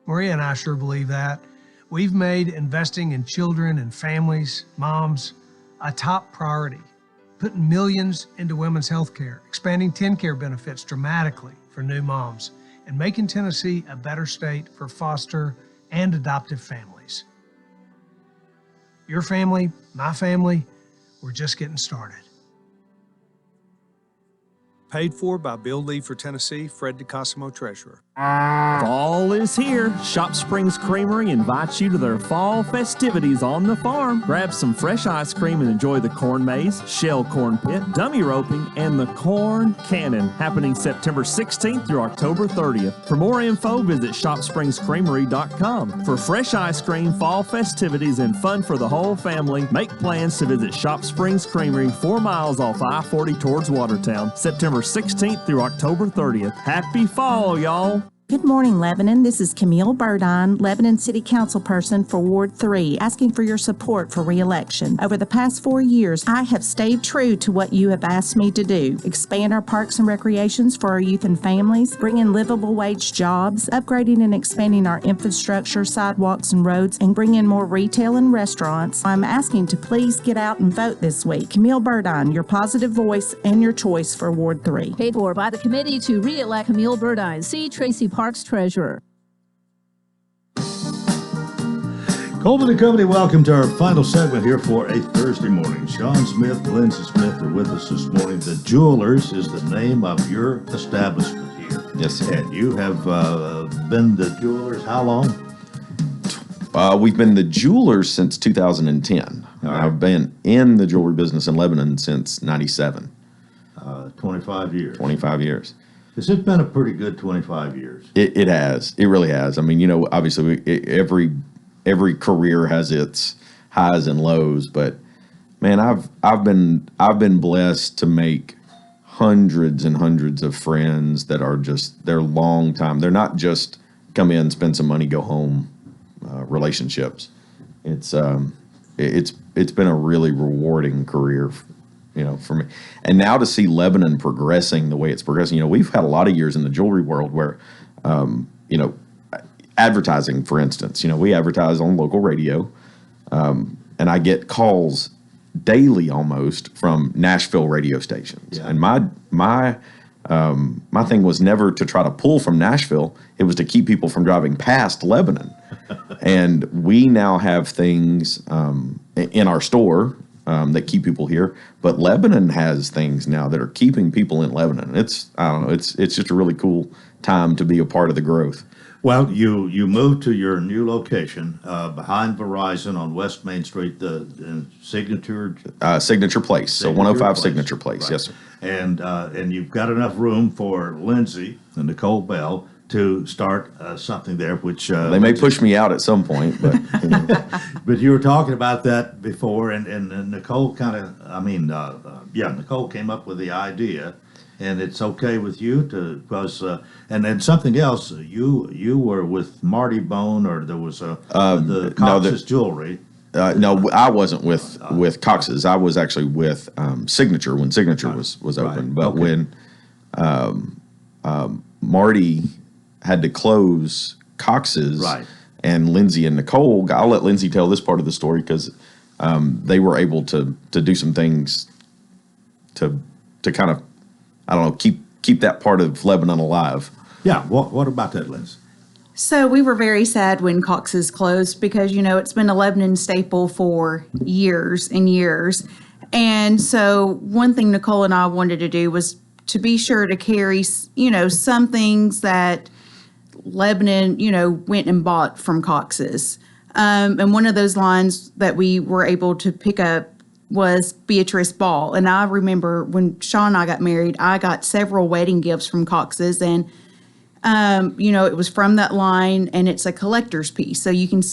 S13: Maria and I sure believe that. We've made investing in children and families, moms, a top priority, putting millions into women's health care, expanding TennCare benefits dramatically for new moms, and making Tennessee a better state for foster and adoptive families. Your family, my family, we're just getting started.
S14: Paid for by Bill Lee for Tennessee, Fred DeCosimo, Treasurer.
S26: Fall is here. Shop Springs Creamery invites you to their fall festivities on the farm. Grab some fresh ice cream and enjoy the corn maze, shell corn pit, dummy roping, and the corn cannon, happening September 16th through October 30th. For more info, visit shopspringscreamery.com. For fresh ice cream, fall festivities, and fun for the whole family, make plans to visit Shop Springs Creamery 4 miles off I-40 towards Watertown, September 16th through October 30th. Happy fall, y'all!
S27: Good morning, Lebanon. This is Camille Burdine, Lebanon City Councilperson for Ward 3, asking for your support for re-election. Over the past 4 years, I have stayed true to what you have asked me to do. Expand our parks and recreations for our youth and families, bring in livable wage jobs, upgrading and expanding our infrastructure, sidewalks and roads, and bring in more retail and restaurants. I'm asking to please get out and vote this week. Camille Burdine, your positive voice and your choice for Ward 3.
S1: Paid for by the committee to re-elect Camille Burdine. See Tracy Parks, Treasurer.
S2: Coleman and Company, welcome to our final segment here for a Thursday morning. Sean Smith, Lindsay Smith are with us this morning. The Jewelers is the name of your establishment here.
S4: Yes, sir.
S2: And you have been the Jewelers how long?
S4: We've been the Jewelers since 2010.
S2: Right.
S4: I've been in the jewelry business in Lebanon since 97.
S2: 25 years.
S4: 25 years.
S2: Has it been a pretty good 25 years?
S4: It has. It really has. I mean, you know, obviously every career has its highs and lows, but man, I've been blessed to make hundreds and hundreds of friends that are just, they're long time. They're not just come in, spend some money, go home relationships. It's been a really rewarding career, you know, for me. And now to see Lebanon progressing the way it's progressing, you know, we've had a lot of years in the jewelry world where, you know, advertising, for instance, you know, we advertise on local radio, and I get calls daily almost from Nashville radio stations. Yeah. And my thing was never to try to pull from Nashville. It was to keep people from driving past Lebanon. And we now have things in our store that keep people here, but Lebanon has things now that are keeping people in Lebanon. I don't know, it's just a really cool time to be a part of the growth.
S2: Well, you moved to your new location behind Verizon on West Main Street, the Signature
S4: Place. So 105 Signature Place,
S2: right.
S4: Yes, sir.
S2: And you've got enough room for Lindsay and Nicole Bell to start something there, which
S4: they may push me out at some point, but you know.
S2: But you were talking about that before, and Nicole kind of, Nicole came up with the idea, and it's okay with you to, because, and then something else, you were with Marty Bone, or there was the Cox's Jewelry.
S4: No, I wasn't with Cox's. I was actually with Signature when Signature was open. But when Marty had to close Cox's, and Lindsay and Nicole, I'll let Lindsay tell this part of the story because they were able to do some things to kind of, I don't know, keep that part of Lebanon alive.
S2: Yeah. What about that, Lindsay?
S8: So we were very sad when Cox's closed because, it's been a Lebanon staple for years and years. And so one thing Nicole and I wanted to do was to be sure to carry, some things that Lebanon, went and bought from Cox's. And one of those lines that we were able to pick up was Beatrice Ball. And I remember when Sean and I got married, I got several wedding gifts from Cox's, and it was from that line, and it's a collector's piece. So you can,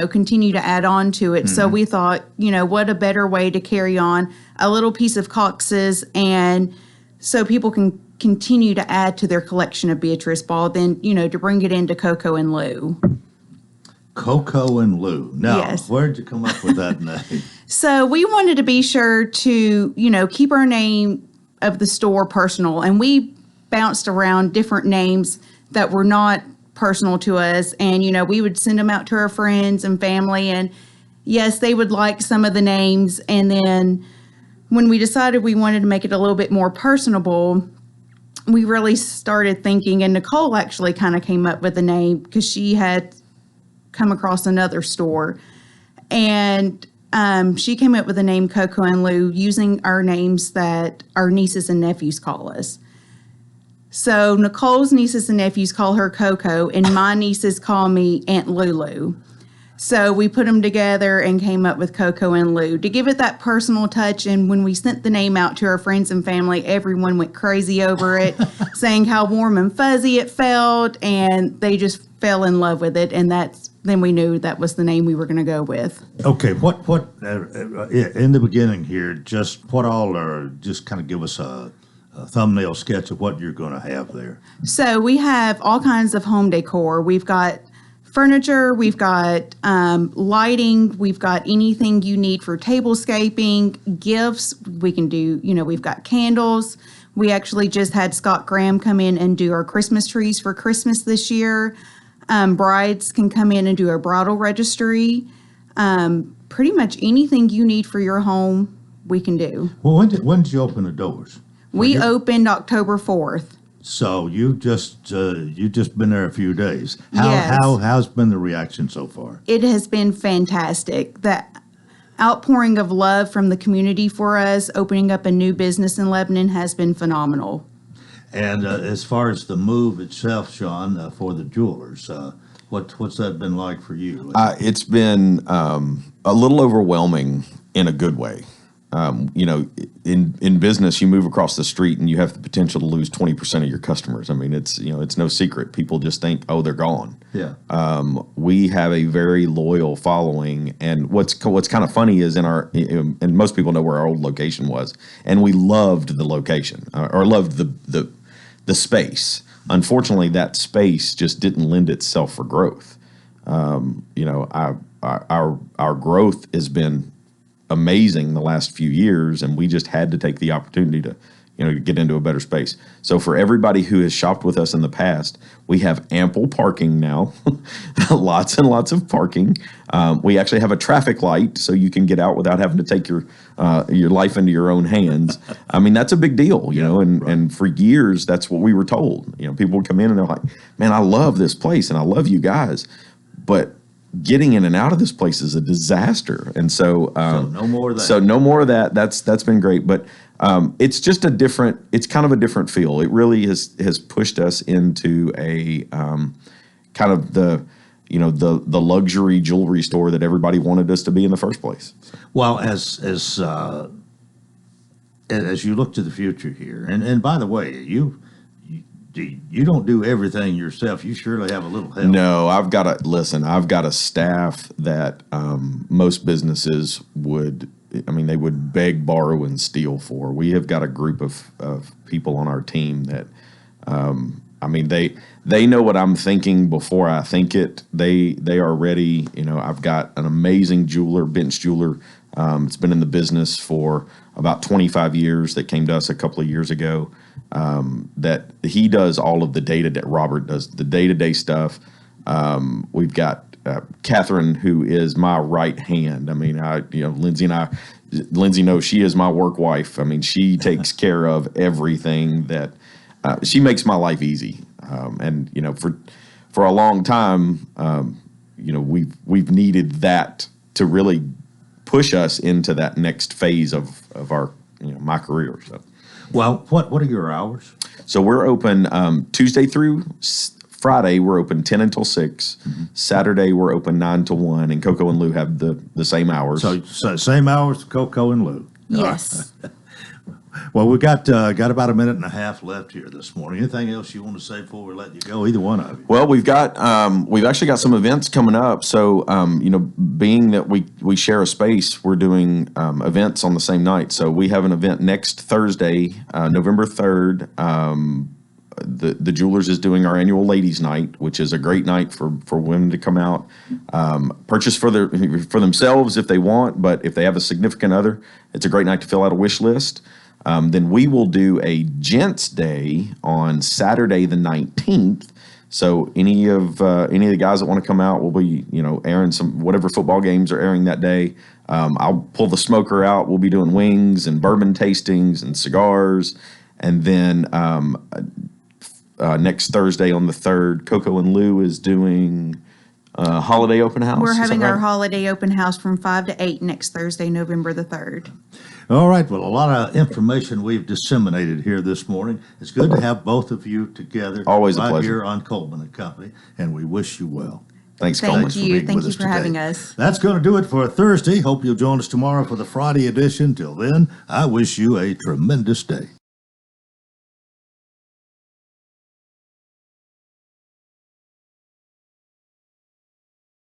S8: continue to add on to it. Mm-hmm. So we thought, what a better way to carry on a little piece of Cox's, and so people can continue to add to their collection of Beatrice Ball than, to bring it into Coco and Lou.
S2: Coco and Lou. Now,
S8: yes.
S2: Where'd you come up with that name?
S8: So we wanted to be sure to, keep our name of the store personal, and we bounced around different names that were not personal to us, and we would send them out to our friends and family, and yes, they would like some of the names. And then when we decided we wanted to make it a little bit more personable, we really started thinking, and Nicole actually kind of came up with the name because she had come across another store, and she came up with the name Coco and Lou using our names that our nieces and nephews call us. So Nicole's nieces and nephews call her Coco, and my nieces call me Aunt Lulu. So we put them together and came up with Coco and Lou to give it that personal touch. And when we sent the name out to our friends and family, everyone went crazy over it, saying how warm and fuzzy it felt, and they just fell in love with it. And then we knew that was the name we were going to go with.
S2: Okay, what in the beginning here, just what all are, just kind of give us a thumbnail sketch of what you're going to have there.
S8: So we have all kinds of home decor. We've got furniture, we've got lighting, we've got anything you need for tablescaping, gifts. We can do, we've got candles. We actually just had Scott Graham come in and do our Christmas trees for Christmas this year. Brides can come in and do a bridal registry. Pretty much anything you need for your home, we can do.
S2: Well, when did you open the doors?
S8: We opened October 4th.
S2: So you've just been there a few days.
S8: Yes.
S2: How's been the reaction so far?
S8: It has been fantastic. The outpouring of love from the community for us opening up a new business in Lebanon has been phenomenal.
S2: And as far as the move itself, Sean, for the jewelers, what's that been like for you?
S4: It's been a little overwhelming in a good way. In business, you move across the street and you have the potential to lose 20% of your customers. I mean, it's no secret. People just think, oh, they're gone.
S2: Yeah.
S4: We have a very loyal following, and what's kind of funny is and most people know where our old location was, and we loved the location or loved the space. Unfortunately, that space just didn't lend itself for growth. Our growth has been amazing the last few years, and we just had to take the opportunity to get into a better space. So for everybody who has shopped with us in the past, we have ample parking now, lots and lots of parking. We actually have a traffic light so you can get out without having to take your life into your own hands. I mean, that's a big deal, and for years, that's what we were told. People would come in and they're like, man, I love this place and I love you guys, but getting in and out of this place is a disaster. And so
S2: no more of that.
S4: So no more of that. That's been great. But it's just it's kind of a different feel. It really has pushed us into a kind of the luxury jewelry store that everybody wanted us to be in the first place.
S2: Well, as you look to the future here, and by the way, you don't do everything yourself. You surely have a little help.
S4: No, I've got a staff that most businesses would I mean, they would beg, borrow, and steal for. We have got a group of people on our team that, I mean, they know what I'm thinking before I think it. They are ready. You know, I've got an amazing jeweler, bench jeweler. It's been in the business for about 25 years. That came to us a couple of years ago. That he does all of the that Robert does the day-to-day stuff. We've got Catherine, who is my right hand. I mean, Lindsay knows she is my work wife. I mean, she takes care of everything that she makes my life easy. And you know, for a long time, you know, we've needed that to really push us into that next phase of our, you know, my career. So,
S2: well, what are your hours?
S4: So we're open Tuesday through Friday. We're open 10 until 6. Mm-hmm. Saturday we're open 9 to 1, and Coco and Lou have the same hours.
S2: So same hours, Coco and Lou.
S8: Yes.
S2: Well, we've got about a minute and a half left here this morning. Anything else you want to say before we let you go? Either one of you.
S4: Well, we've actually got some events coming up. So, you know, being that we share a space, we're doing events on the same night. So we have an event next Thursday, November 3rd. The Jewelers is doing our annual Ladies' Night, which is a great night for women to come out, purchase for themselves if they want, but if they have a significant other, it's a great night to fill out a wish list. Then we will do a Gents Day on Saturday the 19th. So any of the guys that want to come out will be, you know, airing some whatever football games are airing that day. I'll pull the smoker out. We'll be doing wings and bourbon tastings and cigars, and then next Thursday on the 3rd, Coco and Lou is doing holiday open house.
S8: We're having our holiday open house from 5 to 8 next Thursday, November the 3rd.
S2: All right. Well, a lot of information we've disseminated here this morning. It's good to have both of you together.
S4: Always a
S2: right
S4: pleasure.
S2: Here on Coleman and Company, and we wish you well.
S4: Thanks, Coleman.
S8: Thank you for having us.
S2: That's going to do it for Thursday. Hope you'll join us tomorrow for the Friday edition. Till then, I wish you a tremendous day.